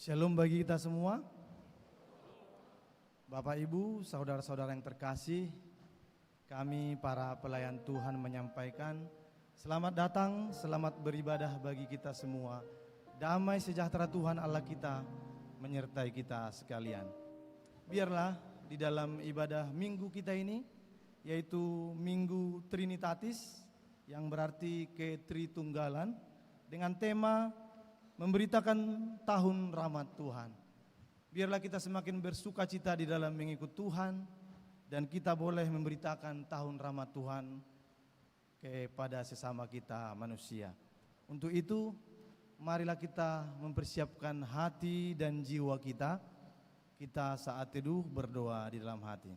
Shalom bagi kita semua. Bapak Ibu, saudara-saudara yang terkasih, kami para pelayan Tuhan menyampaikan selamat datang, selamat beribadah bagi kita semua. Damai sejahtera Tuhan Allah kita menyertai kita sekalian. Biarlah di dalam ibadah minggu kita ini, yaitu Minggu Trinitatis, yang berarti ketritunggalan, dengan tema memberitakan tahun rahmat Tuhan. Biarlah kita semakin bersuka cita di dalam mengikut Tuhan, dan kita boleh memberitakan tahun rahmat Tuhan kepada sesama kita manusia. Untuk itu, marilah kita mempersiapkan hati dan jiwa kita. Kita saat teduh berdoa di dalam hati.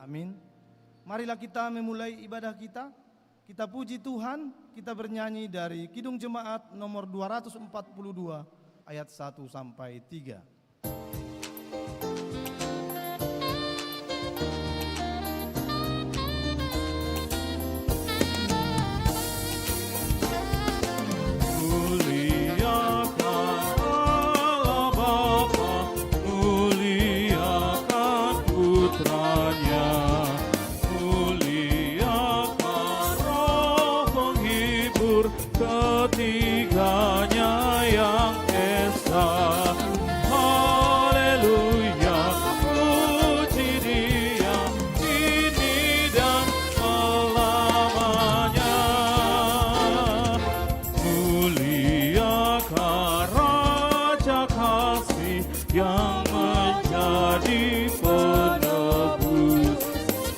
Amin. Marilah kita memulai ibadah kita. Kita puji Tuhan, kita bernyanyi dari Kidung Jemaat nomor 242 ayat 1 sampai 3. Ketiganya yang esa, haleluya, puji Dia kini dan selamanya. Muliakan Raja Kasih yang menjadi penebus,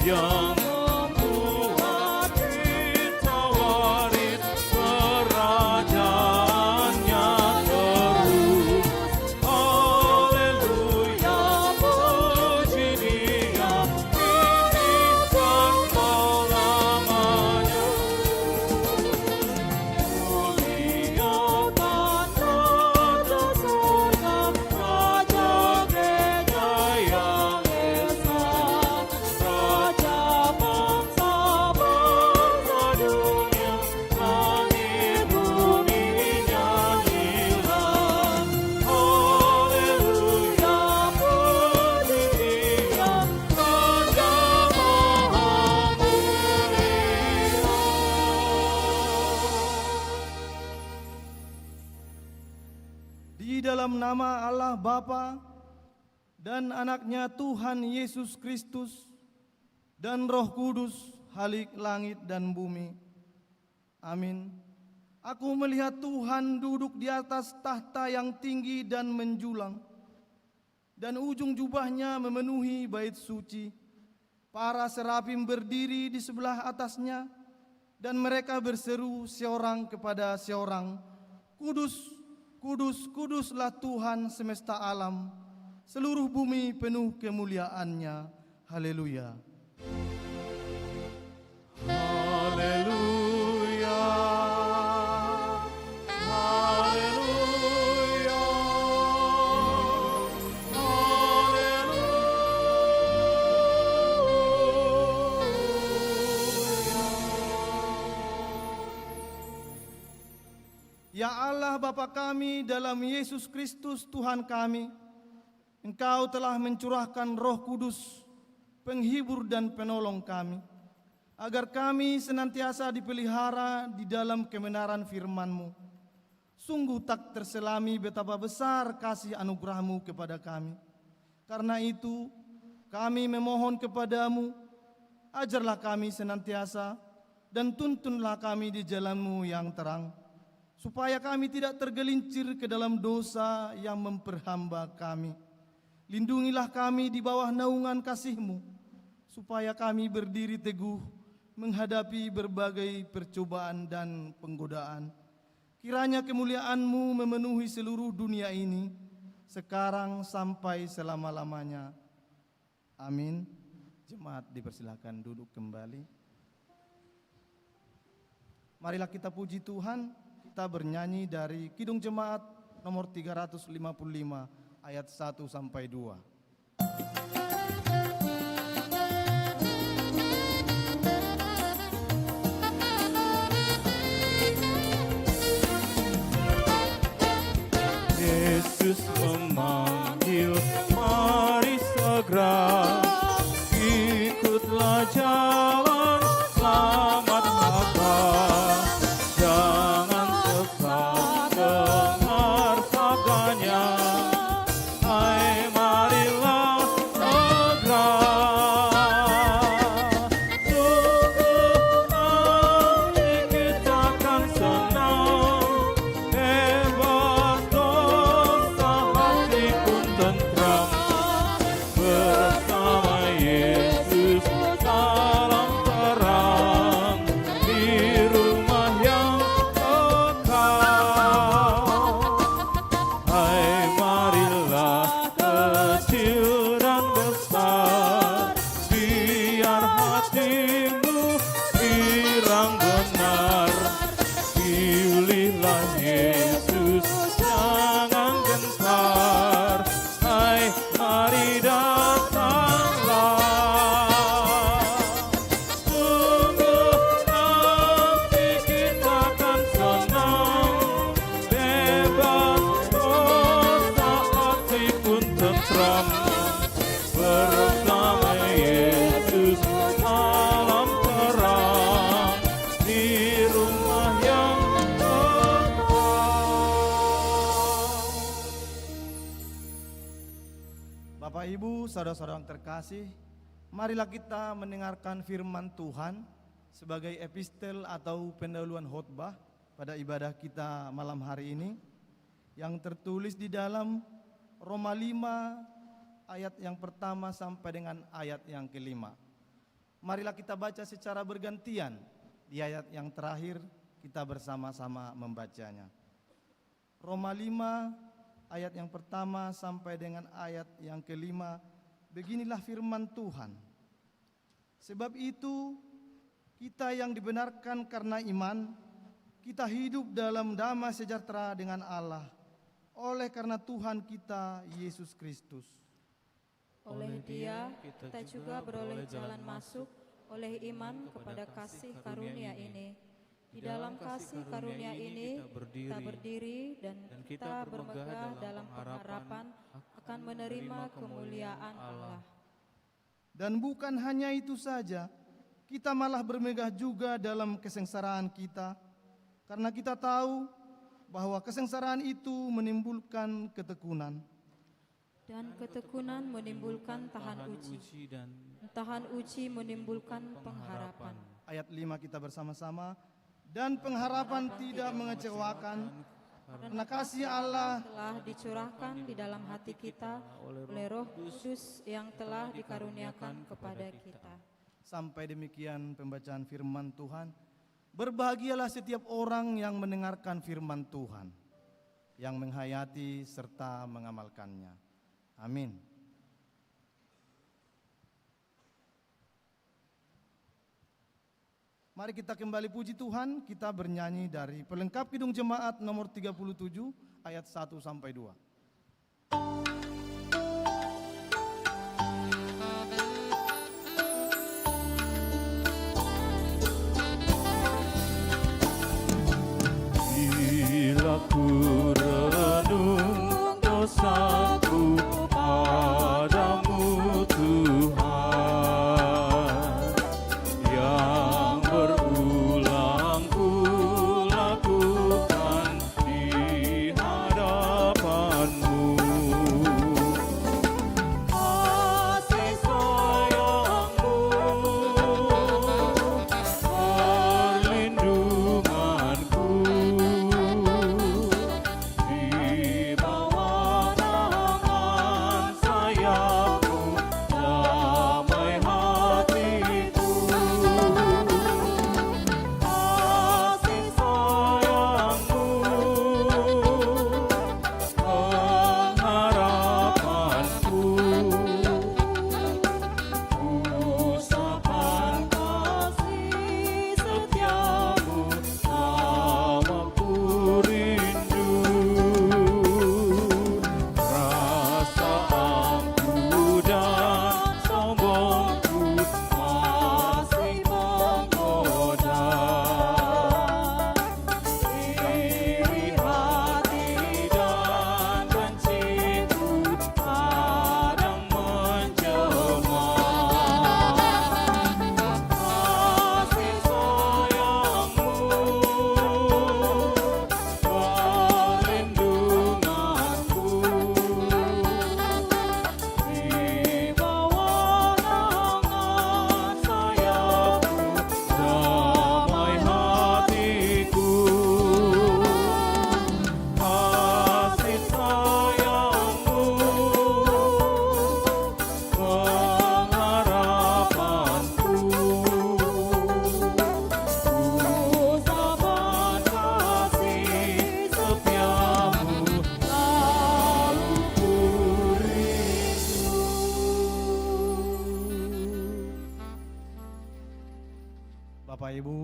yang dalam nama Allah Bapa dan anaknya Tuhan Yesus Kristus dan Roh Kudus, Halik langit dan bumi. Amin. Aku melihat Tuhan duduk di atas tahta yang tinggi dan menjulang, dan ujung jubahnya memenuhi bait suci. Para serafim berdiri di sebelah atasnya, dan mereka berseru seorang kepada seorang, Kudus, Kudus, kuduslah Tuhan semesta alam, seluruh bumi penuh kemuliaan-Nya. Haleluya. Haleluya. Haleluya. Ya Allah Bapa kami dalam Yesus Kristus Tuhan kami, Engkau telah mencurahkan Roh Kudus, penghibur dan penolong kami, agar kami senantiasa dipelihara di dalam kebenaran firman-Mu. Sungguh tak terselami betapa besar kasih anugerah-Mu kepada kami. Karena itu kami memohon kepada-Mu, ajarlah kami senantiasa dan tuntunlah kami di jalan-Mu yang terang, supaya kami tidak tergelincir ke dalam dosa yang memperhamba kami. Lindungilah kami di bawah naungan kasih-Mu, supaya kami berdiri teguh menghadapi berbagai percobaan dan penggodaan. Kiranya kemuliaan-Mu memenuhi seluruh dunia ini, sekarang sampai selama-lamanya. Amin. Jemaat dipersilakan duduk kembali. Marilah kita puji Tuhan. kita bernyanyi dari Kidung Jemaat nomor 355 ayat 1 sampai 2. Yesus memanggil, mari segera ikutlah jalan selamat Bapa. Jangan tetap dengar sabdanya, hai marilah segera. Sungguh nanti kita akan senang, bebas dosa, hati pun tentram. Bersama Yesus dalam terang, di rumah yang kekal. Hai marilah kecil dan besar, biar hatimu girang benar. Pilihlah Yesus, jangan gentar. Hai mari datanglah. Sungguh nanti kita akan senang, bebas dosa, hati pun tentram. Bersama Yesus dalam terang, di rumah yang kekal. Bapak Ibu, saudara-saudara yang terkasih, marilah kita mendengarkan firman Tuhan sebagai epistel atau pendahuluan khotbah pada ibadah kita malam hari ini yang tertulis di dalam Roma 5 ayat yang pertama sampai dengan ayat yang kelima. Marilah kita baca secara bergantian, di ayat yang terakhir kita bersama-sama membacanya. Roma 5 ayat yang pertama sampai dengan ayat yang kelima, beginilah firman Tuhan. Sebab itu, kita yang dibenarkan karena iman, kita hidup dalam damai sejahtera dengan Allah, oleh karena Tuhan kita, Yesus Kristus. Oleh Dia, kita juga beroleh jalan masuk oleh iman kepada kasih karunia ini. Di dalam kasih karunia ini, kita berdiri dan kita bermegah dalam pengharapan akan menerima kemuliaan Allah. Dan bukan hanya itu saja, kita malah bermegah juga dalam kesengsaraan kita, karena kita tahu bahwa kesengsaraan itu menimbulkan ketekunan. Dan ketekunan menimbulkan tahan uji. Tahan uji menimbulkan pengharapan. Ayat 5 kita bersama-sama. Dan pengharapan tidak mengecewakan, karena kasih Allah telah dicurahkan di dalam hati kita oleh Roh Kudus yang telah dikaruniakan kepada kita. Sampai demikian pembacaan firman Tuhan. Berbahagialah setiap orang yang mendengarkan firman Tuhan, yang menghayati serta mengamalkannya. Amin. Mari kita kembali puji Tuhan, kita bernyanyi dari pelengkap Kidung Jemaat nomor 37 ayat 1 sampai 2. Bila ku renung dosaku padamu Tuhan, yang berulang ku lakukan di hadapan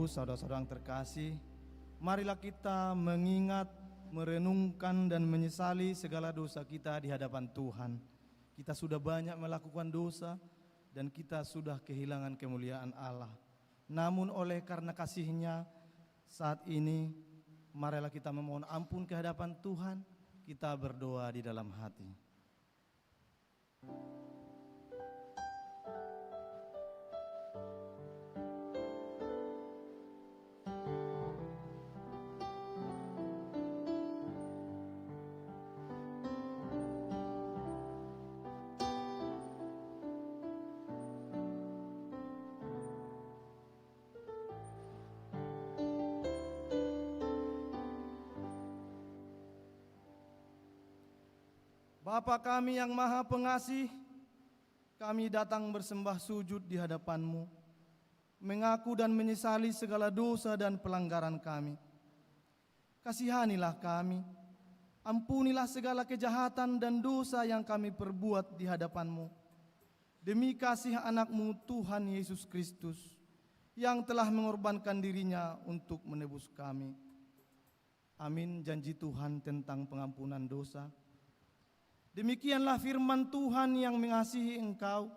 saudara-saudara yang terkasih, marilah kita mengingat, merenungkan dan menyesali segala dosa kita di hadapan Tuhan. Kita sudah banyak melakukan dosa dan kita sudah kehilangan kemuliaan Allah. Namun oleh karena kasih-Nya saat ini, marilah kita memohon ampun ke hadapan Tuhan. Kita berdoa di dalam hati. Bapa kami yang Maha Pengasih, kami datang bersembah sujud di hadapan-Mu, mengaku dan menyesali segala dosa dan pelanggaran kami. Kasihanilah kami, ampunilah segala kejahatan dan dosa yang kami perbuat di hadapan-Mu. Demi kasih anak-Mu Tuhan Yesus Kristus, yang telah mengorbankan dirinya untuk menebus kami. Amin. Janji Tuhan tentang pengampunan dosa. Demikianlah firman Tuhan yang mengasihi engkau.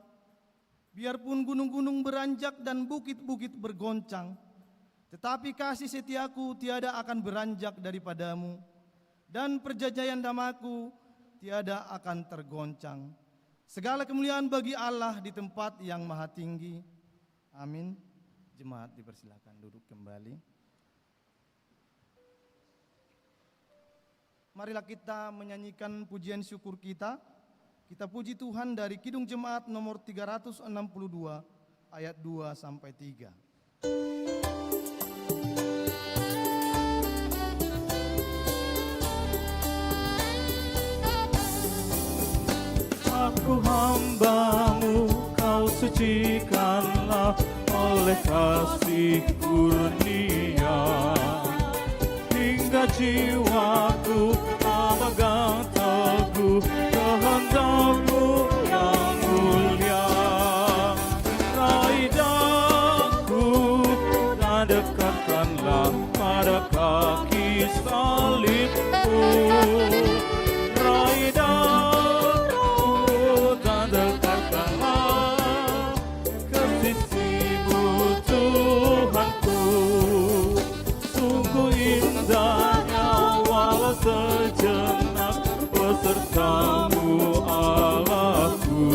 Biarpun gunung-gunung beranjak dan bukit-bukit bergoncang, tetapi kasih setiaku tiada akan beranjak daripadamu, dan perjanjian damaku tiada akan tergoncang. Segala kemuliaan bagi Allah di tempat yang maha tinggi. Amin. Jemaat dipersilakan duduk kembali. Marilah kita menyanyikan pujian syukur kita. Kita puji Tuhan dari Kidung Jemaat nomor 362 ayat 2 sampai 3. Aku hamba-Mu, Kau sucikanlah oleh kasih kurnia. Hingga jiwaku memegang teguh kehendak-Mu yang mulia. Raih daku dan dekatkanlah pada kaki salib-Mu. Raih daku dan dekatkanlah ke sisi-Mu Tuhanku. Sungguh indahnya walau sejenak beserta-Mu Allahku.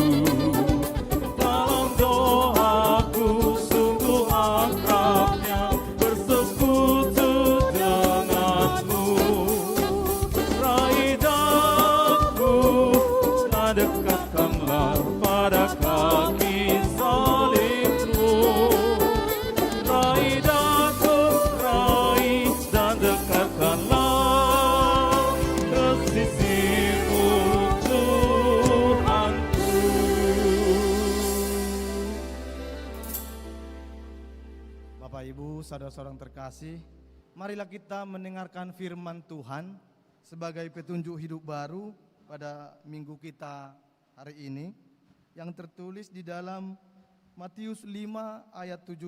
Dalam doaku sungguh akrabnya bersekutu dengan-Mu. Raih daku dan dekatkanlah pada kaki salib-Mu. Raih daku, raih dan dekatkanlah ke sisi-Mu Tuhanku. Bapak Ibu, saudara-saudara yang terkasih, marilah kita mendengarkan firman Tuhan sebagai petunjuk hidup baru pada minggu kita hari ini, yang tertulis di dalam Matius 5 ayat 17.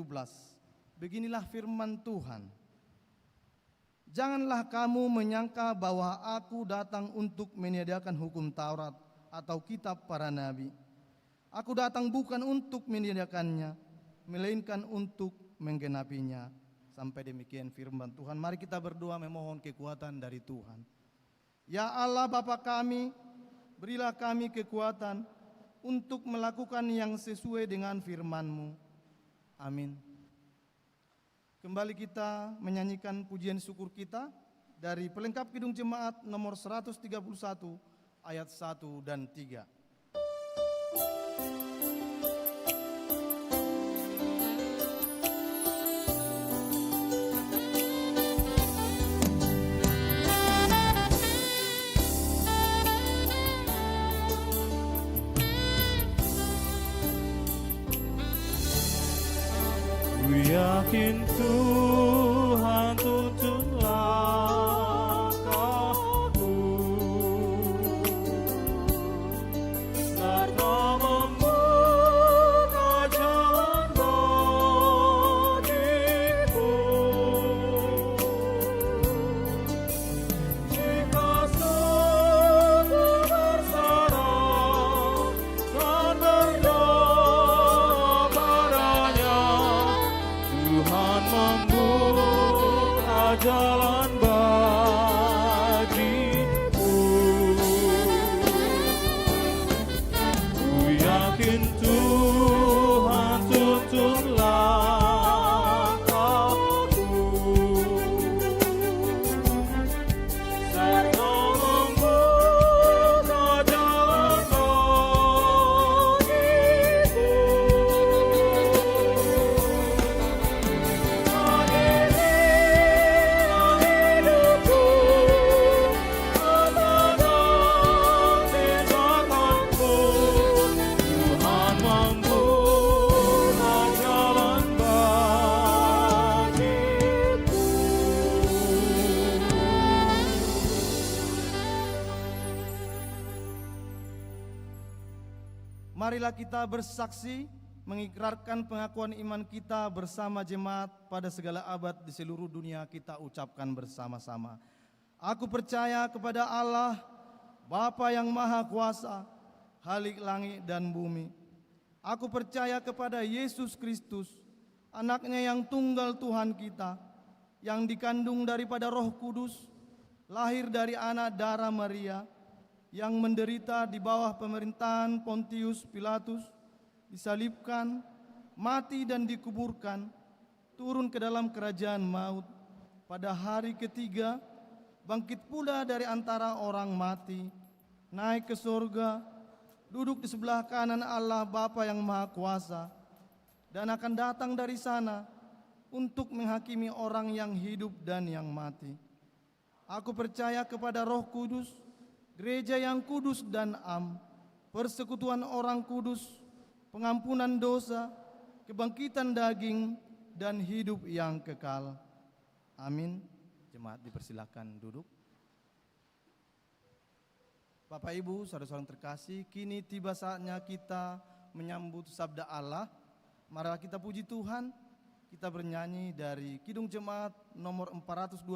Beginilah firman Tuhan. Janganlah kamu menyangka bahwa aku datang untuk menyediakan hukum Taurat atau kitab para nabi. Aku datang bukan untuk menyediakannya, melainkan untuk menggenapinya. Sampai demikian firman Tuhan. Mari kita berdoa memohon kekuatan dari Tuhan. Ya Allah Bapa kami, berilah kami kekuatan untuk melakukan yang sesuai dengan firman-Mu. Amin. Kembali kita menyanyikan pujian syukur kita dari pelengkap Kidung Jemaat nomor 131 ayat 1 dan 3. Ku yakin Tuhan tuntun langkahku, serta membuka jalan bagiku. marilah kita bersaksi mengikrarkan pengakuan iman kita bersama jemaat pada segala abad di seluruh dunia. Kita ucapkan bersama-sama. Aku percaya kepada Allah, Bapa yang Maha Kuasa, Khalik langit dan bumi. Aku percaya kepada Yesus Kristus, anaknya yang tunggal Tuhan kita, yang dikandung daripada Roh Kudus, lahir dari anak darah Maria, yang menderita di bawah pemerintahan Pontius Pilatus, disalibkan, mati dan dikuburkan, turun ke dalam kerajaan maut. Pada hari ketiga, bangkit pula dari antara orang mati, naik ke surga, duduk di sebelah kanan Allah Bapa yang Maha Kuasa, dan akan datang dari sana untuk menghakimi orang yang hidup dan yang mati. Aku percaya kepada Roh Kudus, gereja yang kudus dan am, persekutuan orang kudus, pengampunan dosa, kebangkitan daging, dan hidup yang kekal. Amin. Jemaat dipersilakan duduk. Bapak Ibu, saudara-saudara terkasih, kini tiba saatnya kita menyambut sabda Allah. Marilah kita puji Tuhan. Kita bernyanyi dari Kidung Jemaat nomor 425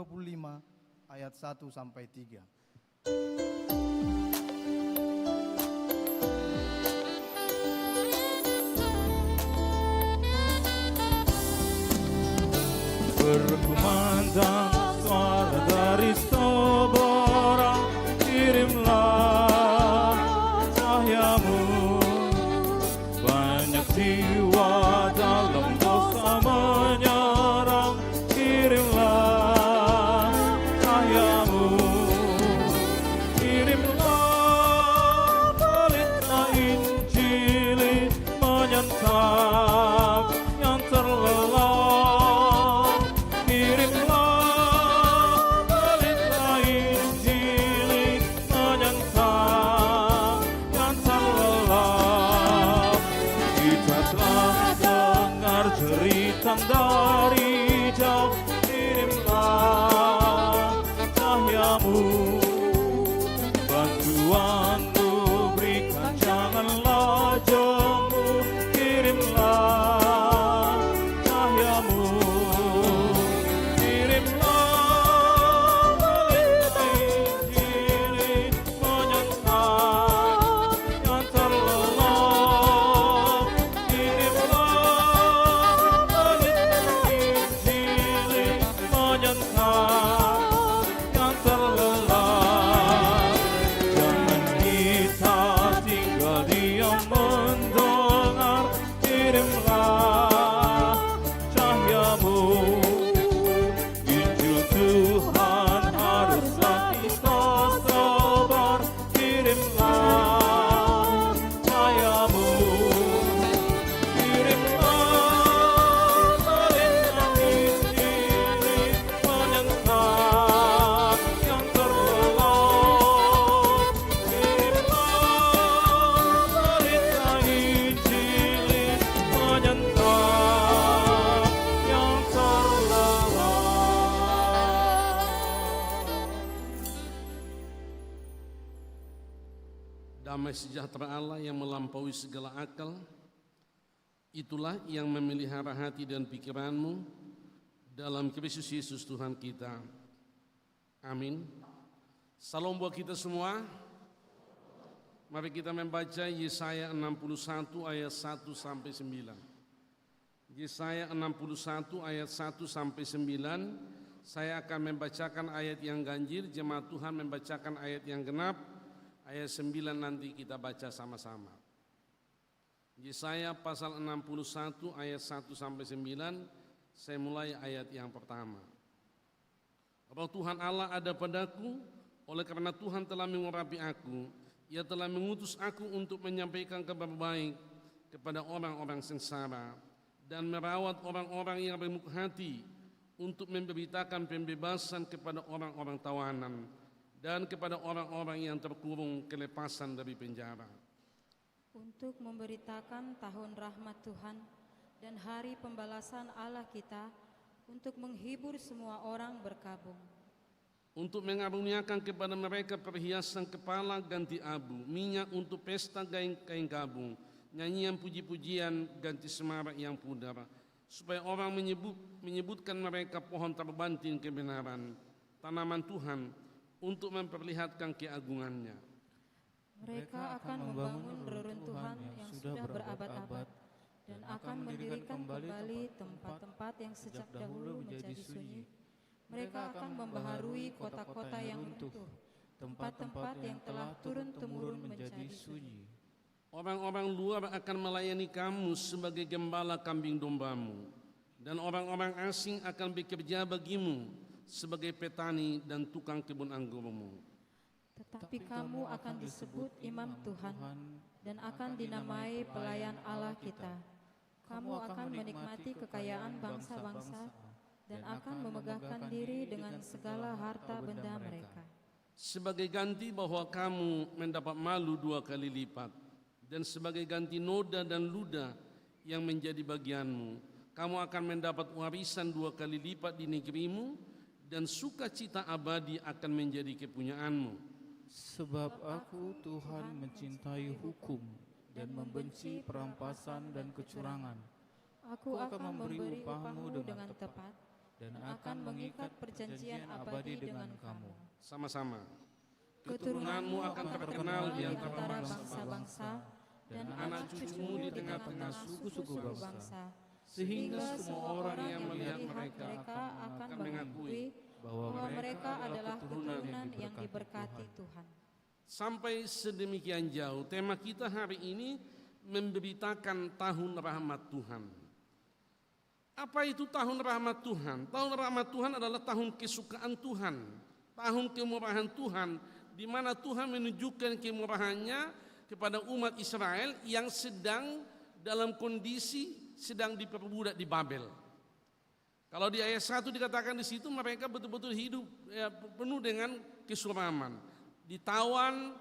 ayat 1 sampai 3. Berkumandang suara dari Sobora, kirimlah cahyamu. Banyak jiwa dalam dosa menyerang, kirimlah cahyamu. Kirimlah pelita Injili menyantap yang terlelap. Dari jauh kirimlah cahyamu, bantuanmu berikan janganlah jemu, kirimlah cahyamu, kirimlah pelita Injili menyantap yang terlelap, kirimlah yang terlelap. Jangan kita tinggal diam mendengar, kirimlah cahyamu. Injil Tuhan haruslah kita sebar, kirimlah cahyamu. Kirimlah pelita Injili menyantap yang terlelap, kirimlah pelita Injili menyantap yang terlelap. Damai sejahtera Allah yang melampaui segala akal, itulah yang memelihara hati dan pikiranmu dalam Kristus Yesus Tuhan kita. Amin. Salam buat kita semua. Mari kita membaca Yesaya 61 ayat 1 sampai 9. Yesaya 61 ayat 1 sampai 9. Saya akan membacakan ayat yang ganjil, jemaat Tuhan membacakan ayat yang genap. Ayat 9 nanti kita baca sama-sama. Yesaya pasal 61 ayat 1 sampai 9. Saya mulai ayat yang pertama. Roh Tuhan Allah ada padaku, oleh karena Tuhan telah mengurapi aku. Ia telah mengutus aku untuk menyampaikan kabar baik kepada orang-orang sengsara dan merawat orang-orang yang remuk hati, untuk memberitakan pembebasan kepada orang-orang tawanan dan kepada orang-orang yang terkurung kelepasan dari penjara. Untuk memberitakan tahun rahmat Tuhan dan hari pembalasan Allah kita, untuk menghibur semua orang berkabung. Untuk mengaruniakan kepada mereka perhiasan kepala ganti abu, minyak untuk pesta kain kabung, nyanyian puji-pujian ganti semarak yang pudar, supaya orang menyebutkan mereka pohon terbanting kebenaran, tanaman Tuhan, untuk memperlihatkan keagungannya. Mereka akan membangun reruntuhan yang sudah berabad-abad dan akan mendirikan kembali tempat-tempat yang sejak dahulu menjadi sunyi. Mereka akan membaharui kota-kota yang runtuh, tempat-tempat yang telah turun-temurun menjadi sunyi. Orang-orang luar akan melayani kamu sebagai gembala kambing dombamu, dan orang-orang asing akan bekerja bagimu sebagai petani dan tukang kebun anggurmu. Tetapi kamu akan disebut imam Tuhan dan akan dinamai pelayan Allah kita. Kamu akan menikmati kekayaan bangsa-bangsa dan akan memegahkan diri dengan segala harta benda mereka. Sebagai ganti bahwa kamu mendapat malu 2 kali lipat, dan sebagai ganti noda dan luda yang menjadi bagianmu, kamu akan mendapat warisan 2 kali lipat di negerimu, dan sukacita abadi akan menjadi kepunyaanmu. Sebab aku Tuhan mencintai hukum dan membenci perampasan dan kecurangan. Aku akan memberi upahmu dengan tepat dan akan mengikat perjanjian abadi dengan kamu. Sama-sama. Keturunanmu akan terkenal di antara bangsa-bangsa dan anak cucumu di tengah-tengah suku-suku bangsa, sehingga semua orang yang melihat mereka akan mengakui bahwa mereka adalah keturunan yang diberkati Tuhan. Sampai sedemikian jauh tema kita hari ini memberitakan tahun rahmat Tuhan. Apa itu tahun rahmat Tuhan? Tahun rahmat Tuhan adalah tahun kesukaan Tuhan, tahun kemurahan Tuhan, di mana Tuhan menunjukkan kemurahannya kepada umat Israel yang sedang dalam kondisi sedang diperbudak di Babel. Kalau di ayat 1 dikatakan di situ mereka betul-betul hidup penuh dengan kesuraman, ditawan,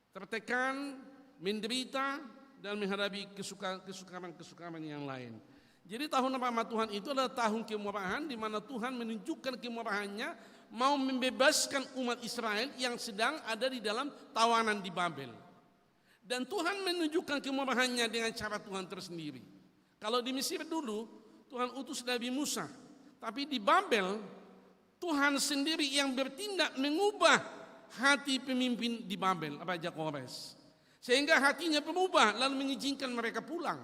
tertekan, menderita, dan menghadapi kesukaran yang lain. Jadi tahun rahmat Tuhan itu adalah tahun kemurahan di mana Tuhan menunjukkan kemurahannya mau membebaskan umat Israel yang sedang ada di dalam tawanan di Babel. Dan Tuhan menunjukkan kemurahannya dengan cara Tuhan tersendiri. Kalau di Mesir dulu Tuhan utus Nabi Musa, tapi di Babel Tuhan sendiri yang bertindak mengubah hati pemimpin di Babel, Raja Kores, sehingga hatinya berubah lalu mengizinkan mereka pulang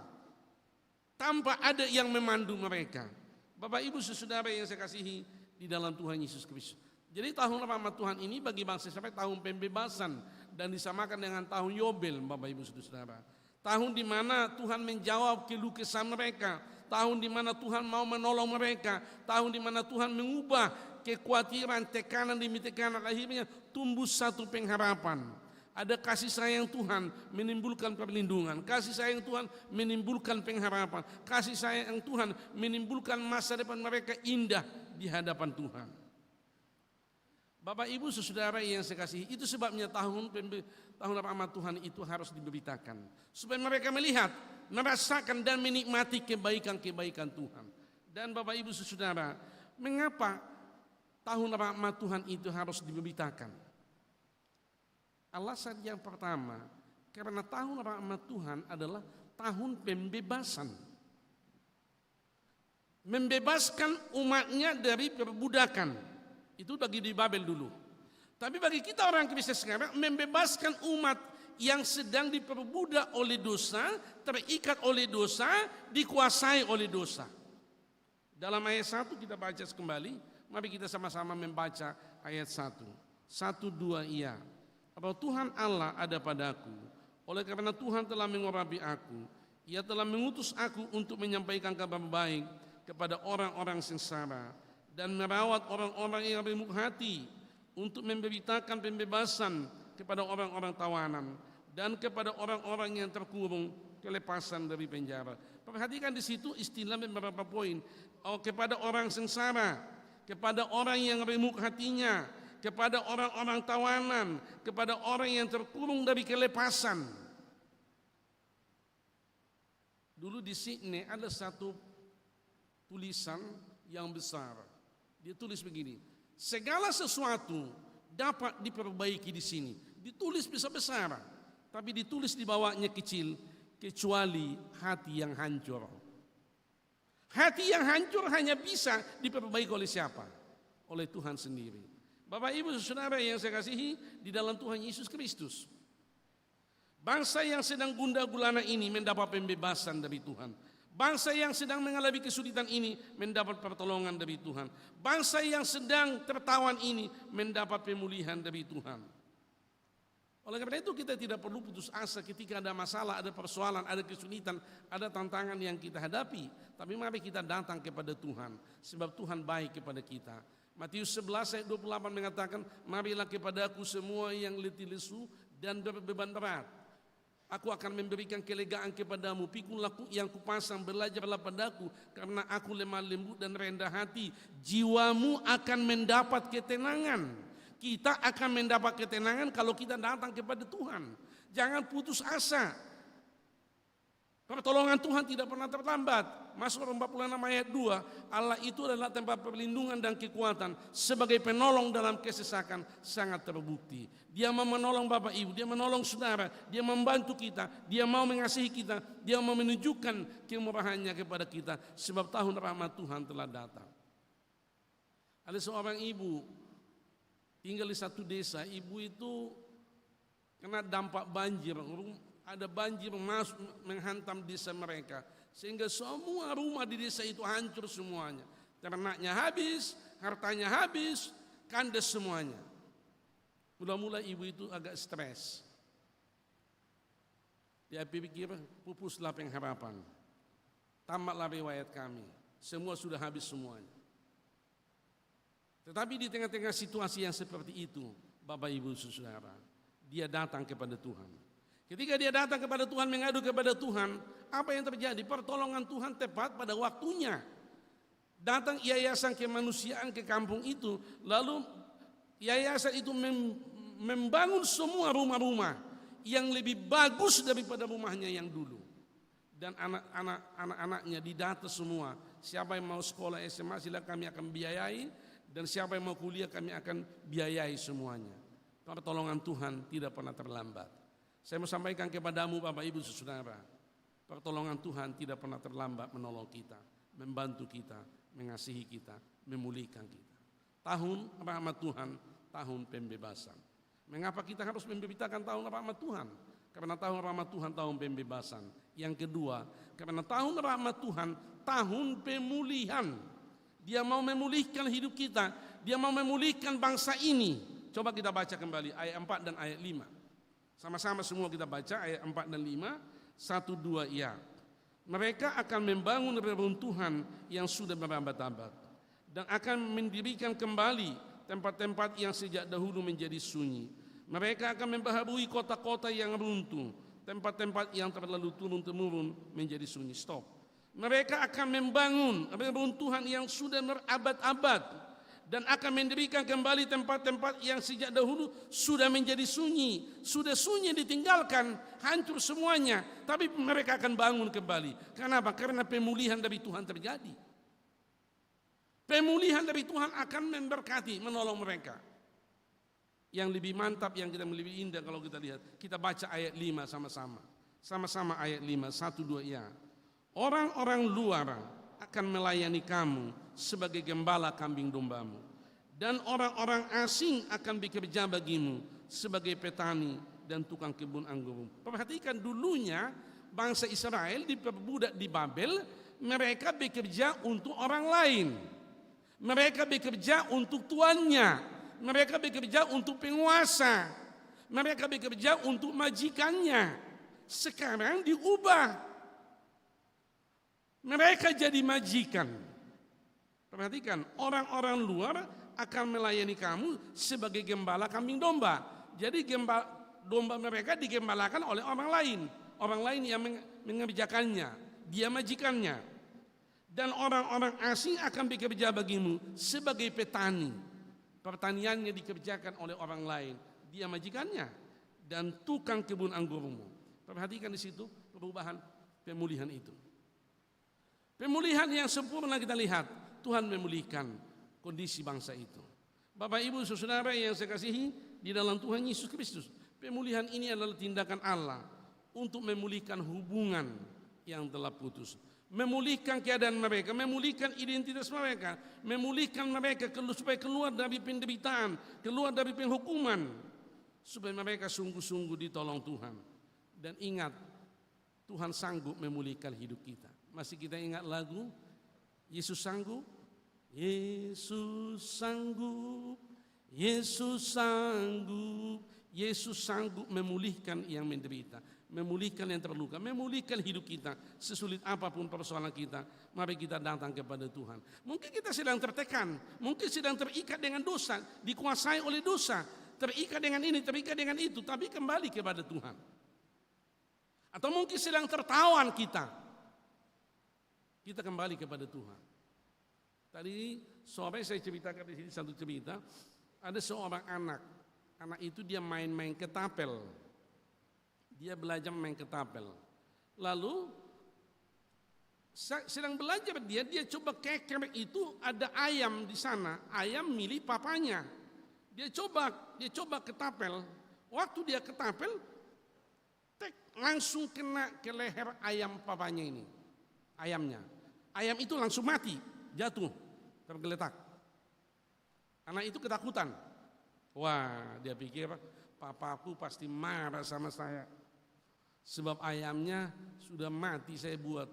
tanpa ada yang memandu mereka. Bapak Ibu saudara yang saya kasihi di dalam Tuhan Yesus Kristus. Jadi tahun rahmat Tuhan ini bagi bangsa Israel tahun pembebasan dan disamakan dengan tahun Yobel, Bapak Ibu saudara. Tahun di mana Tuhan menjawab keluh kesah mereka, tahun di mana Tuhan mau menolong mereka, tahun di mana Tuhan mengubah kekhawatiran, tekanan demi tekanan, akhirnya tumbuh satu pengharapan. Ada kasih sayang Tuhan menimbulkan perlindungan, kasih sayang Tuhan menimbulkan pengharapan, kasih sayang Tuhan menimbulkan masa depan mereka indah di hadapan Tuhan. Bapak Ibu saudara yang saya kasihi, itu sebabnya tahun rahmat Tuhan itu harus diberitakan supaya mereka melihat, merasakan dan menikmati kebaikan-kebaikan Tuhan. Dan Bapak Ibu saudara, mengapa tahun rahmat Tuhan itu harus diberitakan? Alasan yang pertama, karena tahun rahmat Tuhan adalah tahun pembebasan. Membebaskan umatnya dari perbudakan. Itu bagi di Babel dulu. Tapi bagi kita orang Kristen sekarang, membebaskan umat yang sedang diperbudak oleh dosa, terikat oleh dosa, dikuasai oleh dosa. Dalam ayat 1 kita baca kembali, mari kita sama-sama membaca ayat 1. 1, 2, iya. Bahwa Tuhan Allah ada padaku, oleh karena Tuhan telah mengurapi aku, Ia telah mengutus aku untuk menyampaikan kabar baik kepada orang-orang sengsara dan merawat orang-orang yang remuk hati, untuk memberitakan pembebasan kepada orang-orang tawanan dan kepada orang-orang yang terkurung kelepasan dari penjara. Perhatikan di situ istilah beberapa poin. Kepada orang sengsara, kepada orang yang remuk hatinya, kepada orang-orang tawanan, kepada orang yang terkurung dari kelepasan. Dulu di Sydney ada satu tulisan yang besar. Dia tulis begini, segala sesuatu dapat diperbaiki di sini. Ditulis besar-besar, tapi ditulis di bawahnya kecil, kecuali hati yang hancur. Hati yang hancur hanya bisa diperbaiki oleh siapa? Oleh Tuhan sendiri. Bapak Ibu Saudara yang saya kasihi di dalam Tuhan Yesus Kristus. Bangsa yang sedang gundah gulana ini mendapat pembebasan dari Tuhan. Bangsa yang sedang mengalami kesulitan ini mendapat pertolongan dari Tuhan. Bangsa yang sedang tertawan ini mendapat pemulihan dari Tuhan. Oleh karena itu kita tidak perlu putus asa ketika ada masalah, ada persoalan, ada kesulitan, ada tantangan yang kita hadapi. Tapi mari kita datang kepada Tuhan, sebab Tuhan baik kepada kita. Matius 11 ayat 28 mengatakan, marilah kepadaku semua yang letih lesu dan berbeban berat. Aku akan memberikan kelegaan kepadamu. Pikulah yang kupasang, belajarlah padaku, karena aku lemah lembut dan rendah hati. Jiwamu akan mendapat ketenangan. Kita akan mendapat ketenangan kalau kita datang kepada Tuhan. Jangan putus asa. Pertolongan Tuhan tidak pernah terlambat. Mazmur 46 ayat 2, Allah itu adalah tempat perlindungan dan kekuatan. Sebagai penolong dalam kesesakan sangat terbukti. Dia mau menolong Bapak Ibu, dia menolong saudara, dia membantu kita, dia mau mengasihi kita, dia mau menunjukkan kemurahannya kepada kita. Sebab tahun rahmat Tuhan telah datang. Ada seorang ibu tinggal di satu desa, ibu itu kena dampak banjir. Ada banjir masuk menghantam desa mereka, sehingga semua rumah di desa itu hancur semuanya. Ternaknya habis, hartanya habis, kandas semuanya. Mula-mula ibu itu agak stres. Dia pikir pupuslah pengharapan, tamatlah riwayat kami, semua sudah habis semuanya. Tetapi di tengah-tengah situasi yang seperti itu, Bapak Ibu Saudara, dia datang kepada Tuhan. Ketika dia datang kepada Tuhan, mengadu kepada Tuhan, apa yang terjadi? Pertolongan Tuhan tepat pada waktunya. Datang yayasan kemanusiaan ke kampung itu, lalu yayasan itu membangun semua rumah-rumah yang lebih bagus daripada rumahnya yang dulu. Dan anak-anaknya didata semua. Siapa yang mau sekolah SMA silakan kami akan biayai, dan siapa yang mau kuliah kami akan biayai semuanya. Pertolongan Tuhan tidak pernah terlambat. Saya mau sampaikan kepadamu Bapak Ibu Saudara, pertolongan Tuhan tidak pernah terlambat menolong kita, membantu kita, mengasihi kita, memulihkan kita. Tahun rahmat Tuhan, tahun pembebasan. Mengapa kita harus memberitakan tahun rahmat Tuhan? Karena tahun rahmat Tuhan, tahun pembebasan. Yang kedua, karena tahun rahmat Tuhan, tahun pemulihan. Dia mau memulihkan hidup kita, dia mau memulihkan bangsa ini. Coba kita baca kembali ayat 4 dan ayat 5. Sama-sama semua kita baca ayat 4 dan 5, 1, 2, ya. Mereka akan membangun reruntuhan yang sudah berabad-abad dan akan mendirikan kembali tempat-tempat yang sejak dahulu menjadi sunyi. Mereka akan membaharui kota-kota yang runtuh, tempat-tempat yang terlalu turun-temurun menjadi sunyi. Stop. Mereka akan membangun reruntuhan yang sudah berabad-abad dan akan mendirikan kembali tempat-tempat yang sejak dahulu sudah menjadi sunyi, sudah sunyi ditinggalkan, hancur semuanya, tapi mereka akan bangun kembali. Kenapa? Karena pemulihan dari Tuhan terjadi. Pemulihan dari Tuhan akan memberkati, menolong mereka. Yang lebih mantap, yang kita lebih indah kalau kita lihat, kita baca ayat 5 sama-sama. Sama-sama ayat 5, 1, 2, ya. Orang-orang luar akan melayani kamu sebagai gembala kambing dombamu, dan orang-orang asing akan bekerja bagimu sebagai petani dan tukang kebun anggur. Perhatikan, dulunya bangsa Israel diperbudak di Babel, mereka bekerja untuk orang lain, mereka bekerja untuk tuannya, mereka bekerja untuk penguasa, mereka bekerja untuk majikannya. Sekarang diubah, mereka jadi majikan. Perhatikan, orang-orang luar akan melayani kamu sebagai gembala kambing domba. Jadi domba mereka digembalakan oleh orang lain yang mengerjakannya, dia majikannya. Dan orang-orang asing akan bekerja bagimu sebagai petani. Pertaniannya dikerjakan oleh orang lain, dia majikannya, dan tukang kebun anggurmu. Perhatikan di situ perubahan pemulihan itu. Pemulihan yang sempurna kita lihat, Tuhan memulihkan kondisi bangsa itu. Bapak Ibu Saudara yang saya kasihi di dalam Tuhan Yesus Kristus, pemulihan ini adalah tindakan Allah untuk memulihkan hubungan yang telah putus, memulihkan keadaan mereka, memulihkan identitas mereka, memulihkan mereka supaya keluar dari penderitaan, keluar dari penghukuman, supaya mereka sungguh-sungguh ditolong Tuhan. Dan ingat, Tuhan sanggup memulihkan hidup kita. Masih kita ingat lagu Yesus sanggup? Yesus sanggup, Yesus sanggup, Yesus sanggup memulihkan yang menderita, memulihkan yang terluka, memulihkan hidup kita. Sesulit apapun persoalan kita, mari kita datang kepada Tuhan. Mungkin kita sedang tertekan, mungkin sedang terikat dengan dosa, dikuasai oleh dosa, terikat dengan ini, terikat dengan itu, tapi kembali kepada Tuhan. Atau mungkin sedang tertawan kita kembali kepada Tuhan. Tadi sore saya ceritakan di sini satu cerita, ada seorang anak itu dia main-main ketapel. Dia belajar main ketapel. Lalu sedang belajar dia coba keker itu, ada ayam di sana, ayam milik papanya. Dia coba ketapel. Waktu dia ketapel, langsung kena ke leher ayam papanya ini. Ayamnya. Ayam itu langsung mati, jatuh, tergeletak. Anak itu ketakutan. Wah, dia pikir papaku pasti marah sama saya. Sebab ayamnya sudah mati saya buat.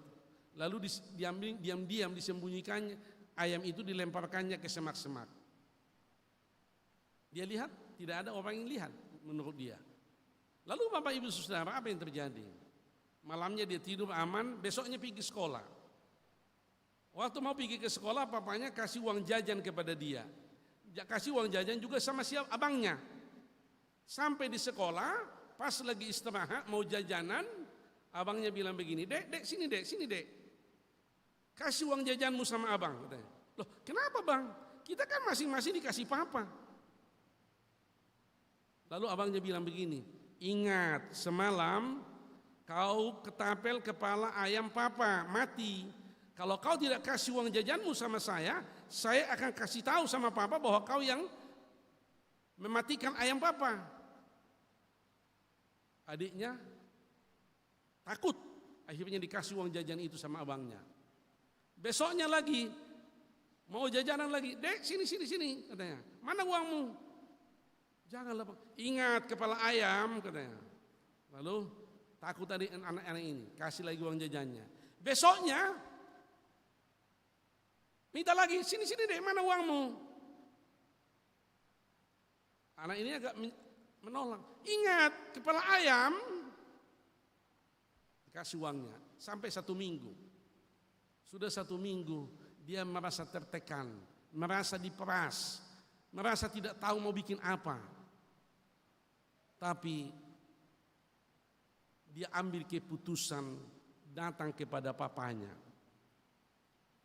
Lalu diam-diam disembunyikannya, ayam itu dilemparkannya ke semak-semak. Dia lihat, tidak ada orang yang lihat menurut dia. Lalu Bapak Ibu Saudara, apa yang terjadi? Malamnya dia tidur aman, besoknya pergi ke sekolah. Waktu mau pergi ke sekolah, papanya kasih uang jajan kepada dia. Kasih uang jajan juga sama siapa? Abangnya. Sampai di sekolah, pas lagi istirahat mau jajanan, abangnya bilang begini, dek sini dek, kasih uang jajanmu sama abang. Katanya. Loh, kenapa bang? Kita kan masing-masing dikasih papa. Lalu abangnya bilang begini, ingat semalam kau ketapel kepala ayam papa, mati. Kalau kau tidak kasih uang jajanmu sama saya akan kasih tahu sama papa bahwa kau yang mematikan ayam papa. Adiknya takut, akhirnya dikasih uang jajan itu sama abangnya. Besoknya lagi mau jajanan lagi, dek sini katanya. Mana uangmu? Janganlah bang. Ingat kepala ayam katanya. Lalu takut tadi anak-anak ini, kasih lagi uang jajannya. Besoknya minta lagi, sini dek, mana uangmu? Anak ini agak menolak. Ingat, kepala ayam, dikasih uangnya. Sampai 1 minggu. Sudah 1 minggu, dia merasa tertekan, merasa diperas, merasa tidak tahu mau bikin apa. Tapi dia ambil keputusan datang kepada papanya.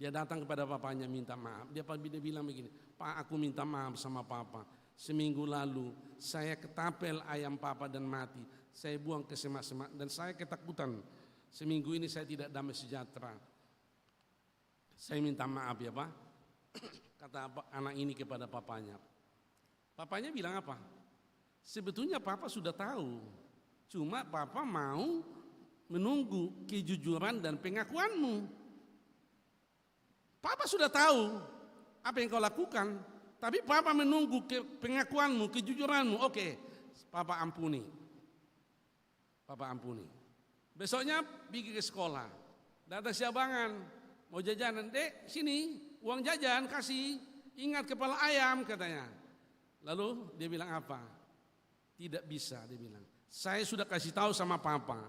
Dia datang kepada papanya minta maaf. Dia bilang begini, Pak, aku minta maaf sama papa. Seminggu lalu saya ketapel ayam papa dan mati. Saya buang ke semak-semak dan saya ketakutan. Seminggu ini saya tidak damai sejahtera. Saya minta maaf ya Pak. Kata anak ini kepada papanya. Papanya bilang apa? Sebetulnya papa sudah tahu. Cuma papa mau menunggu kejujuran dan pengakuanmu. Papa sudah tahu apa yang kau lakukan, tapi papa menunggu pengakuanmu, kejujuranmu. Oke, papa ampuni. Papa ampuni. Besoknya pergi ke sekolah. Datang si abangan, mau jajanan. Dek, sini, uang jajan kasih. Ingat kepala ayam katanya. Lalu dia bilang apa? Tidak bisa, dia bilang. Saya sudah kasih tahu sama papa.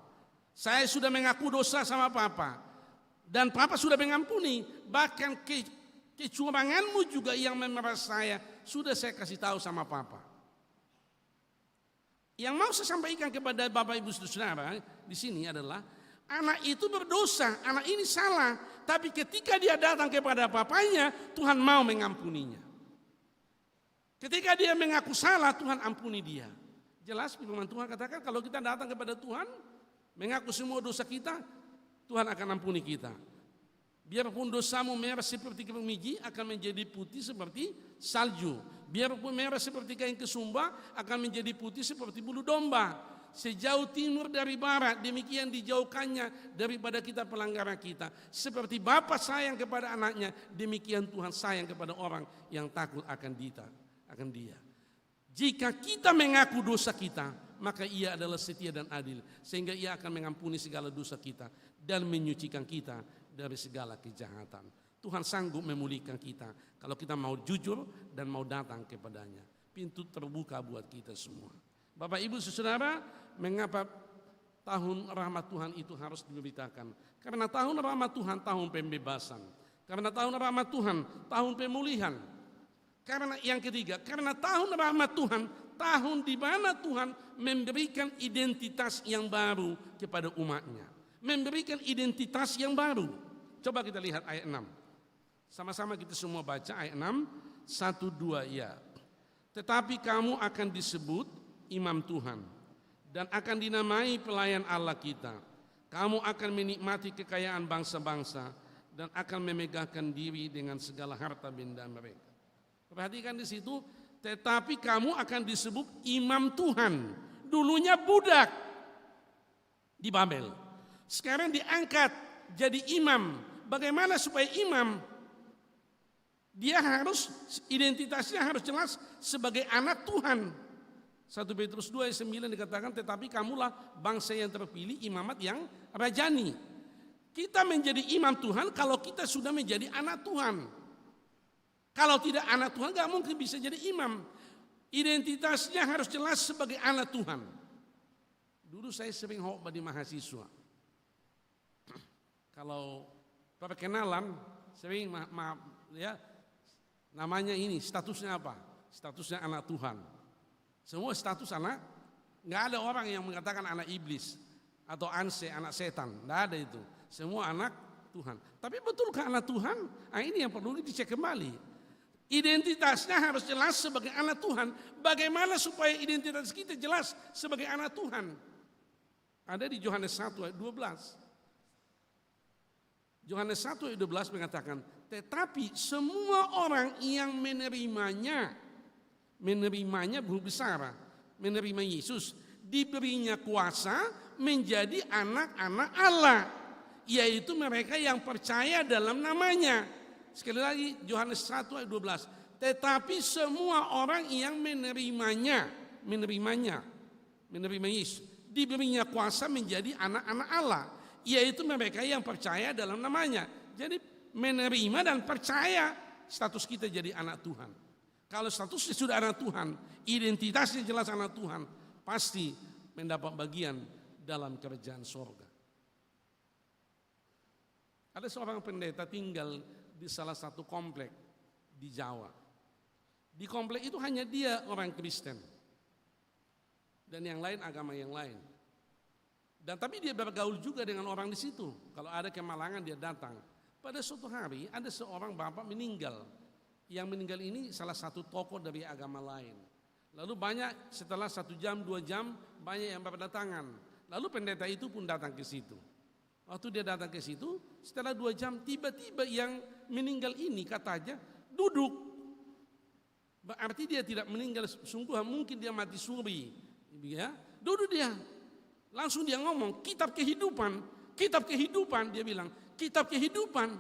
Saya sudah mengaku dosa sama papa. Dan papa sudah mengampuni, bahkan kecuranganmu juga yang memeras saya, sudah saya kasih tahu sama papa. Yang mau saya sampaikan kepada Bapak Ibu Saudara di sini adalah anak itu berdosa, anak ini salah, tapi ketika dia datang kepada papanya, Tuhan mau mengampuninya. Ketika dia mengaku salah, Tuhan ampuni dia. Jelas firman Tuhan katakan kalau kita datang kepada Tuhan, mengaku semua dosa kita, Tuhan akan ampuni kita. Biarpun dosamu merah seperti kemiji, akan menjadi putih seperti salju. Biarpun merah seperti kain kesumba, akan menjadi putih seperti bulu domba. Sejauh timur dari barat, demikian dijauhkannya daripada kita pelanggaran kita. Seperti Bapa sayang kepada anaknya, demikian Tuhan sayang kepada orang yang takut akan Dia. Jika kita mengaku dosa kita, maka Ia adalah setia dan adil, sehingga Ia akan mengampuni segala dosa kita dan menyucikan kita dari segala kejahatan. Tuhan sanggup memulihkan kita kalau kita mau jujur dan mau datang kepadanya. Pintu terbuka buat kita semua. Bapak Ibu Saudara, mengapa tahun rahmat Tuhan itu harus diberitakan? Karena tahun rahmat Tuhan tahun pembebasan. Karena tahun rahmat Tuhan tahun pemulihan. Karena yang ketiga, karena tahun rahmat Tuhan tahun di mana Tuhan memberikan identitas yang baru kepada umatnya. Memberikan identitas yang baru. Coba kita lihat ayat 6. Sama-sama kita semua baca ayat 6. 1, 2 ya. Tetapi kamu akan disebut imam Tuhan dan akan dinamai pelayan Allah kita. Kamu akan menikmati kekayaan bangsa-bangsa dan akan memegahkan diri dengan segala harta benda mereka. Perhatikan di situ, tetapi kamu akan disebut imam Tuhan. Dulunya budak di Babel. Sekarang diangkat jadi imam. Bagaimana supaya imam? Dia harus, identitasnya harus jelas sebagai anak Tuhan. 1 Petrus 2 ayat 9 dikatakan, tetapi kamulah bangsa yang terpilih, imamat yang rajani. Kita menjadi imam Tuhan kalau kita sudah menjadi anak Tuhan. Kalau tidak anak Tuhan gak mungkin bisa jadi imam. Identitasnya harus jelas sebagai anak Tuhan. Dulu saya sering khotbah di mahasiswa. Kalau perkenalan sering ya, namanya ini statusnya apa? Statusnya anak Tuhan. Semua status anak, nggak ada orang yang mengatakan anak iblis atau anse, anak setan, nggak ada itu. Semua anak Tuhan. Tapi betulkah anak Tuhan? Nah, ini yang perlu dicek kembali. Identitasnya harus jelas sebagai anak Tuhan. Bagaimana supaya identitas kita jelas sebagai anak Tuhan? Ada di Yohanes 1 ayat 12. Yohanes 1 ayat 12 mengatakan, tetapi semua orang yang menerimanya berbesar, menerima Yesus, diberinya kuasa menjadi anak-anak Allah, yaitu mereka yang percaya dalam namanya. Sekali lagi Yohanes 1 ayat 12. Tetapi semua orang yang menerima Yesus, diberinya kuasa menjadi anak-anak Allah, yaitu mereka yang percaya dalam namanya. Jadi menerima dan percaya, status kita jadi anak Tuhan. Kalau statusnya sudah anak Tuhan, identitasnya jelas anak Tuhan, pasti mendapat bagian dalam kerajaan sorga. Ada seorang pendeta tinggal di salah satu komplek di Jawa. Di komplek itu hanya dia orang Kristen. Dan yang lain agama yang lain. Dan tapi dia bergaul juga dengan orang di situ. Kalau ada kemalangan dia datang. Pada suatu hari ada seorang bapak meninggal. Yang meninggal ini salah satu tokoh dari agama lain. Lalu banyak setelah 1 jam 2 jam banyak yang berdatangan. Lalu pendeta itu pun datang ke situ. Waktu dia datang ke situ, setelah 2 jam tiba-tiba yang meninggal ini katanya duduk. Berarti dia tidak meninggal sungguh, mungkin dia mati suri. Ya, duduk dia. Langsung dia ngomong, kitab kehidupan dia bilang, kitab kehidupan.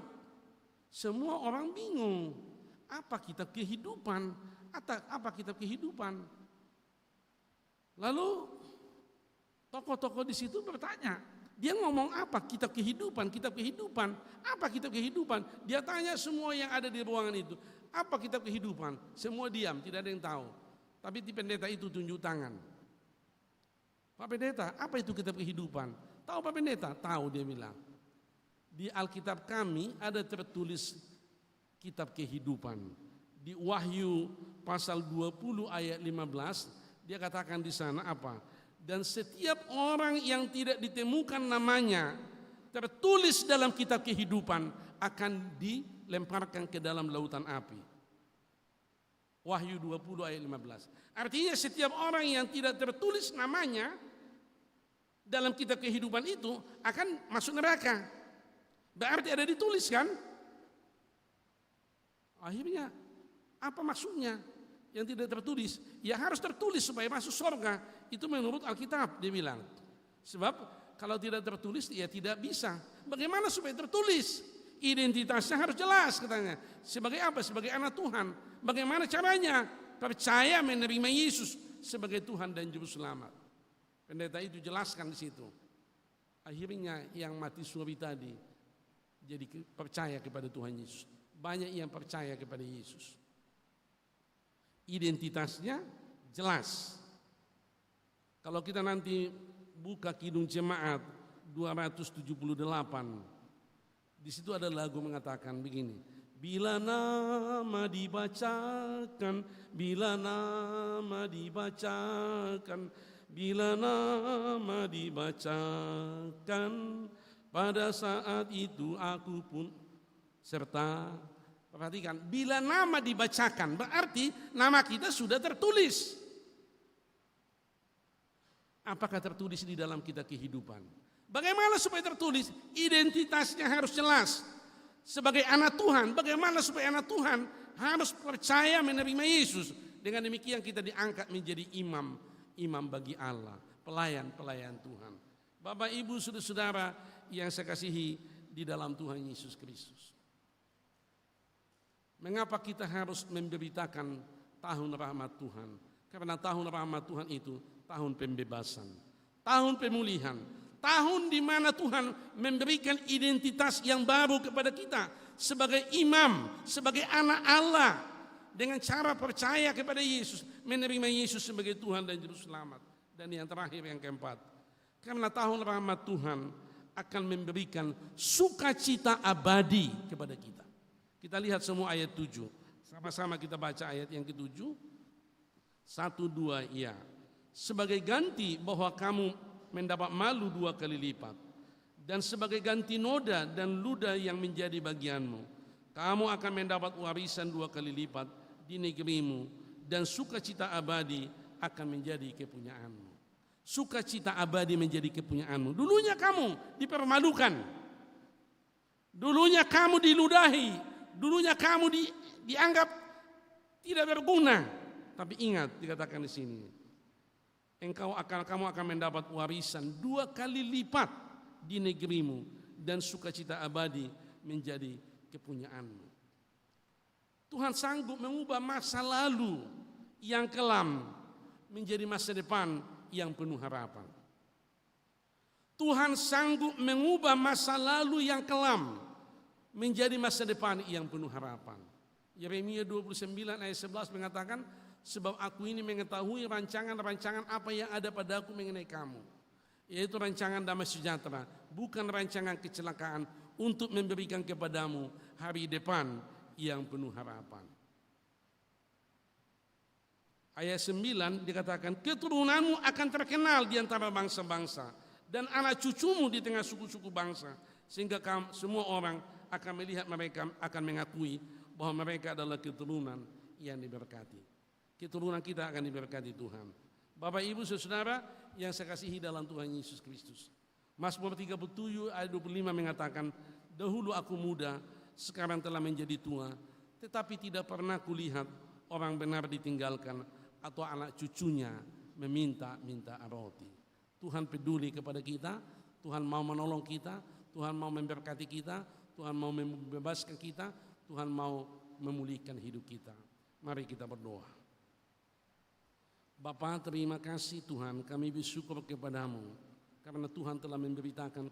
Semua orang bingung, apa kitab kehidupan? Apa kitab kehidupan? Lalu tokoh-tokoh di situ bertanya, dia ngomong apa? Kitab kehidupan, apa kitab kehidupan? Dia tanya semua yang ada di ruangan itu, apa kitab kehidupan? Semua diam, tidak ada yang tahu. Tapi di pendeta itu tunjuk tangan. Pak pendeta, apa itu kitab kehidupan? Tahu Pak pendeta? Tahu, dia bilang. Di Alkitab kami ada tertulis kitab kehidupan. Di Wahyu pasal 20 ayat 15, dia katakan di sana apa? Dan setiap orang yang tidak ditemukan namanya tertulis dalam kitab kehidupan akan dilemparkan ke dalam lautan api. Wahyu 20 ayat 15. Artinya setiap orang yang tidak tertulis namanya dalam kitab kehidupan itu akan masuk neraka. Berarti ada ditulis kan? Akhirnya apa maksudnya? yang tidak tertulis, ya harus tertulis supaya masuk surga. Itu menurut Alkitab dia bilang. Sebab kalau tidak tertulis ya tidak bisa. Bagaimana supaya tertulis? Identitasnya harus jelas katanya. Sebagai apa? Sebagai anak Tuhan. Bagaimana caranya? Percaya menerima Yesus sebagai Tuhan dan Juru Selamat. Pendeta itu jelaskan di situ. Akhirnya yang mati suri tadi jadi percaya kepada Tuhan Yesus. Banyak yang percaya kepada Yesus. Identitasnya jelas. Kalau kita nanti buka Kidung Jemaat 278, di situ ada lagu mengatakan begini. Bila nama dibacakan, bila nama dibacakan, bila nama dibacakan, pada saat itu aku pun serta. Perhatikan, bila nama dibacakan berarti nama kita sudah tertulis. Apakah tertulis di dalam kita kehidupan? Bagaimana supaya tertulis? Identitasnya harus jelas. Sebagai anak Tuhan, bagaimana supaya anak Tuhan harus percaya menerima Yesus. Dengan demikian kita diangkat menjadi imam bagi Allah, pelayan Tuhan. Bapak, Ibu, saudara-saudara yang saya kasihi di dalam Tuhan Yesus Kristus. Mengapa kita harus memberitakan tahun rahmat Tuhan? Karena tahun rahmat Tuhan itu tahun pembebasan, tahun pemulihan, tahun di mana Tuhan memberikan identitas yang baru kepada kita sebagai imam, sebagai anak Allah dengan cara percaya kepada Yesus, menerima Yesus sebagai Tuhan dan Juru Selamat. Dan yang terakhir, yang keempat, karena tahun rahmat Tuhan akan memberikan sukacita abadi kepada kita. Kita lihat semua ayat 7. Sama-sama kita baca ayat yang ke-7. 1, 2, ya. Sebagai ganti bahwa kamu mendapat malu 2 kali lipat, dan sebagai ganti noda dan ludah yang menjadi bagianmu, kamu akan mendapat warisan 2 kali lipat di negerimu, dan sukacita abadi akan menjadi kepunyaanmu. Sukacita abadi menjadi kepunyaanmu. Dulunya kamu dipermalukan, dulunya kamu diludahi, dulunya kamu dianggap tidak berguna. Tapi ingat, dikatakan di sini, kamu akan mendapat warisan 2 kali lipat di negerimu, dan sukacita abadi menjadi kepunyaanmu. Tuhan sanggup mengubah masa lalu yang kelam menjadi masa depan yang penuh harapan. Tuhan sanggup mengubah masa lalu yang kelam menjadi masa depan yang penuh harapan. Yeremia 29 ayat 11 mengatakan, sebab aku ini mengetahui rancangan-rancangan apa yang ada padaku mengenai kamu, yaitu rancangan damai sejahtera, bukan rancangan kecelakaan, untuk memberikan kepadamu hari depan yang penuh harapan. Ayat 9 dikatakan, keturunanmu akan terkenal di antara bangsa-bangsa, dan anak cucumu di tengah suku-suku bangsa, sehingga semua orang akan melihat mereka, akan mengakui bahwa mereka adalah keturunan yang diberkati. Keturunan kita akan diberkati Tuhan. Bapak, Ibu, saudara yang saya kasihi dalam Tuhan Yesus Kristus. Mazmur 37 ayat 25 mengatakan, dahulu aku muda, sekarang telah menjadi tua, tetapi tidak pernah kulihat orang benar ditinggalkan atau anak cucunya meminta-minta roti. Tuhan peduli kepada kita, Tuhan mau menolong kita, Tuhan mau memberkati kita, Tuhan mau membebaskan kita, Tuhan mau memulihkan hidup kita. Mari kita berdoa. Bapa, terima kasih Tuhan, kami bersyukur kepadamu karena Tuhan telah memberitakan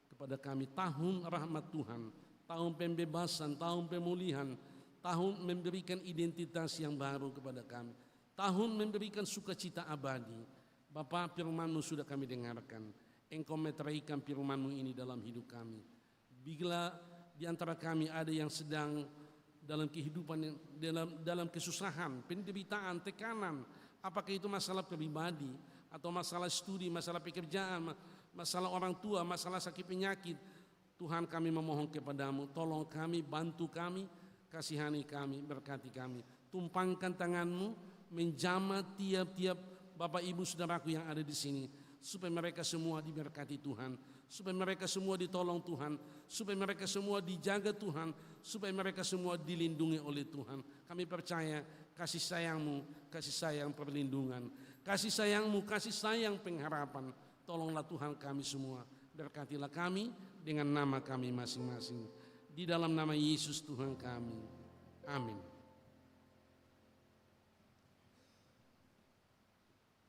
kepada kami tahun rahmat Tuhan, tahun pembebasan, tahun pemulihan, tahun memberikan identitas yang baru kepada kami, tahun memberikan sukacita abadi. Bapa, firman-Mu sudah kami dengarkan, Engkau meteraikan firman-Mu ini dalam hidup kami. Bila di antara kami ada yang sedang dalam kehidupan, dalam kesusahan, penderitaan, tekanan, apakah itu masalah pribadi atau masalah studi, masalah pekerjaan, masalah orang tua, masalah sakit penyakit, Tuhan, kami memohon kepadamu, tolong kami, bantu kami, kasihani kami, berkati kami. Tumpangkan tangan-Mu menjamah tiap-tiap Bapak Ibu saudaraku yang ada di sini. supaya mereka semua diberkati Tuhan, supaya mereka semua ditolong Tuhan, supaya mereka semua dijaga Tuhan, supaya mereka semua dilindungi oleh Tuhan. Kami percaya kasih sayang-Mu, kasih sayang perlindungan, kasih sayang-Mu, kasih sayang pengharapan. Tolonglah Tuhan kami semua, berkatilah kami dengan nama kami masing-masing. Di dalam nama Yesus Tuhan kami. Amin.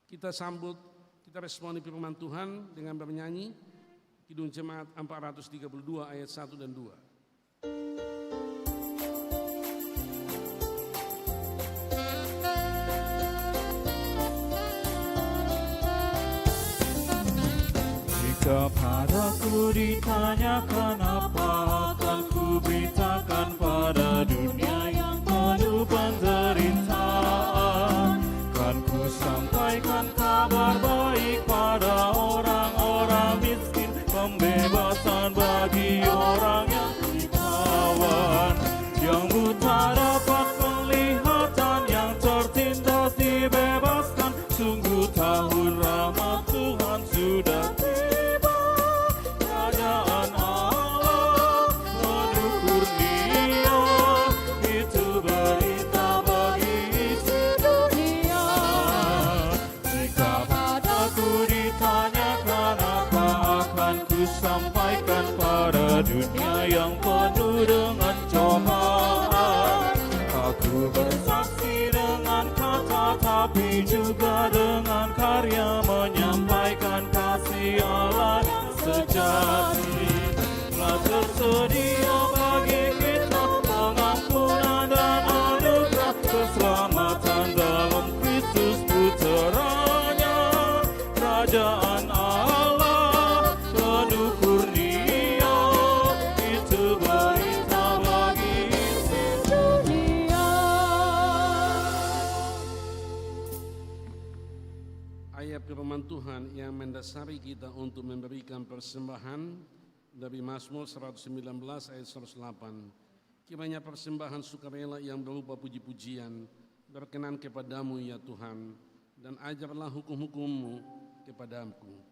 Kita sambut, kita responi firman Tuhan dengan bernyanyi Kidung Jemaat 432 ayat 1 dan 2. Jika padaku ditanyakan apa akan ku beritakan pada dunia yang penuh penderitaan, kan ku sampaikan kabar baik pada orang-orang miskin, pembebasan bagi orang yang beriman, yang buta dapat penglihatan, yang tertindas dibebaskan. Sungguh tahun rahmat Tuhan sudah tiba, kerajaan Allah penuh kurnia, itu berita bagi isi dunia. Jika padaku ditanyakan apa akan ku sampaikan pada dunia yang penuh dengan cobaan, aku bersaksi dengan kata tapi juga dengan karya, menyampaikan kasih Allah yang sejati. Telah tersedia bagi kita pengampunan dan anugerah, keselamatan dalam Kristus puteranya. Kerajaan Allah penuh kurnia, itu berita bagi isi dunia. Ayat firman Tuhan yang mendasari kita untuk memberikan persembahan dari Mazmur 119 ayat 108. Kiranya persembahan sukarela yang berupa puji-pujian berkenan kepadamu ya Tuhan, dan ajarlah hukum-hukum-Mu kepadaku.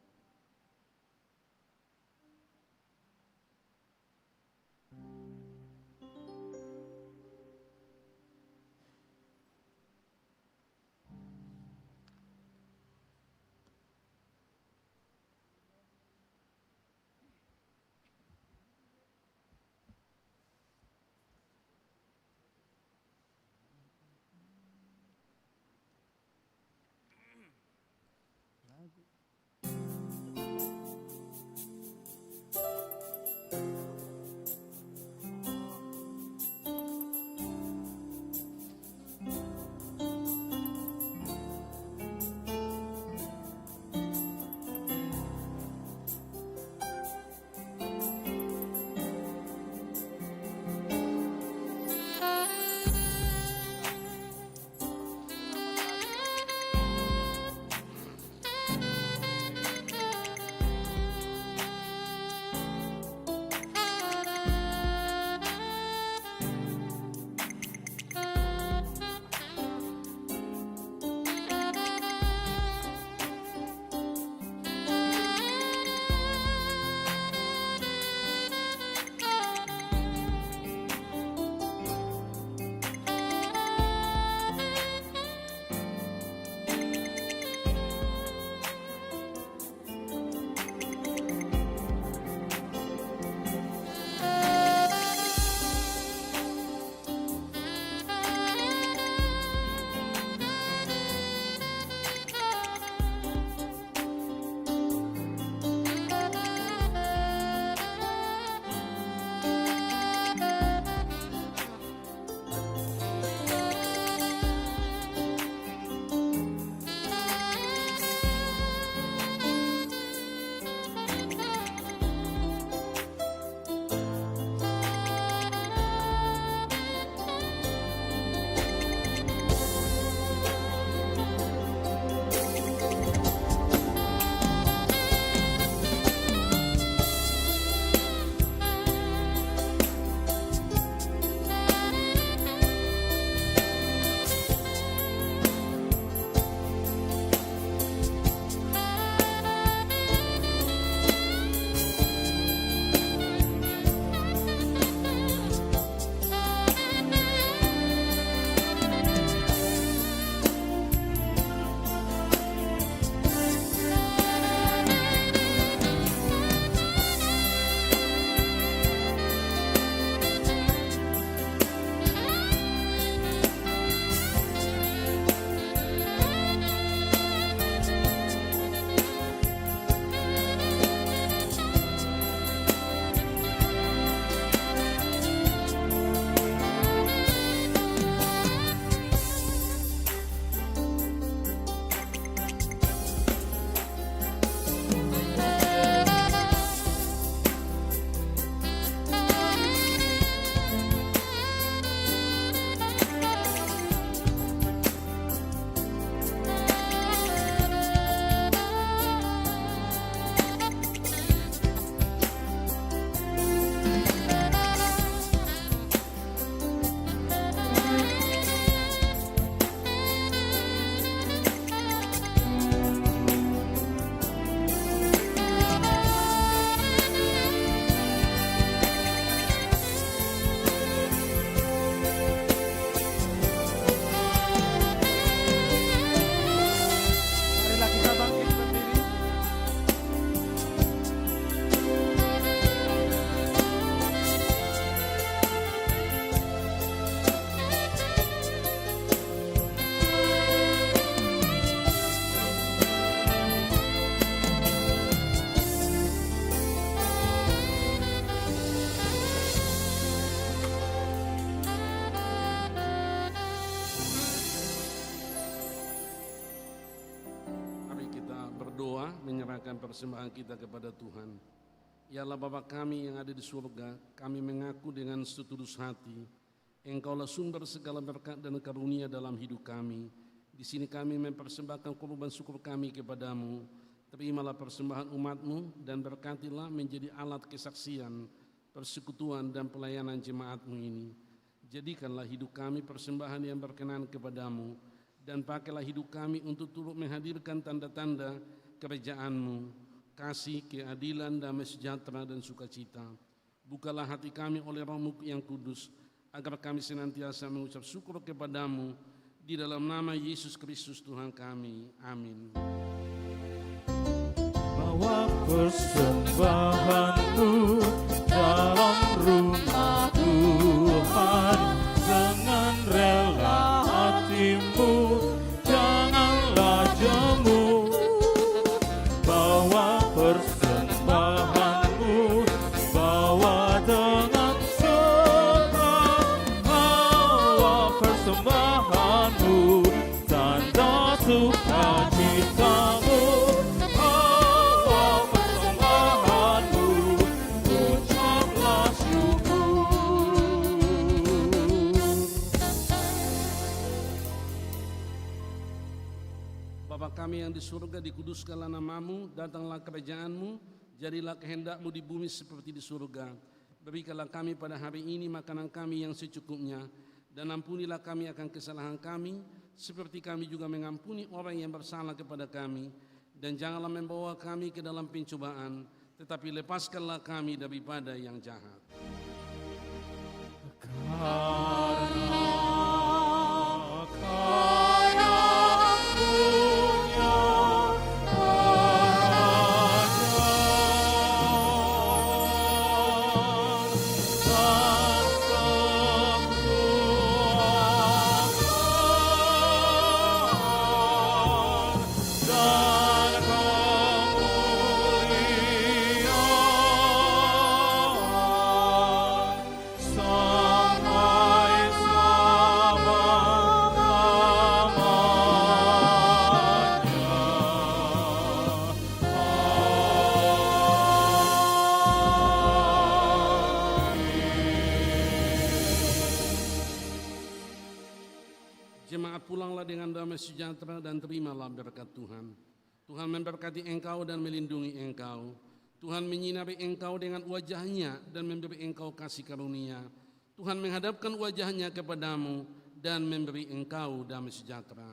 menyerahkan persembahan kita kepada Tuhan. Ya Allah Bapa kami yang ada di surga, kami mengaku dengan setulus hati, Engkaulah sumber segala berkat dan karunia dalam hidup kami. Di sini kami mempersembahkan korban syukur kami kepadamu. Terimalah persembahan umat-Mu dan berkatilah menjadi alat kesaksian, persekutuan dan pelayanan jemaat-Mu ini. Jadikanlah hidup kami persembahan yang berkenan kepadamu, dan pakailah hidup kami untuk turut menghadirkan tanda-tanda kerajaan-Mu, kasih, keadilan, damai sejahtera dan sukacita. Bukalah hati kami oleh Roh-Mu yang kudus, agar kami senantiasa mengucap syukur kepadamu, di dalam nama Yesus Kristus Tuhan kami. Amin. Bawa persembahanmu dalam rumah Tuhan dengan rela hatimu, janganlah jemu. Bawa persembahanmu, bawa dengan senang. Bawa persembahanmu, tanda sukacitamu. Bapa kami yang di surga, dikuduskanlah namamu, datanglah kerajaan-Mu, jadilah kehendak-Mu di bumi seperti di surga. Berikanlah kami pada hari ini makanan kami yang secukupnya, dan ampunilah kami akan kesalahan kami, seperti kami juga mengampuni orang yang bersalah kepada kami. Dan janganlah membawa kami ke dalam pencobaan, tetapi lepaskanlah kami daripada yang jahat. Jemaat pulanglah dengan damai sejahtera dan terimalah berkat Tuhan. Tuhan memberkati engkau dan melindungi engkau. Tuhan menyinari engkau dengan wajah-Nya dan memberi engkau kasih karunia. Tuhan menghadapkan wajah-Nya kepadamu dan memberi engkau damai sejahtera.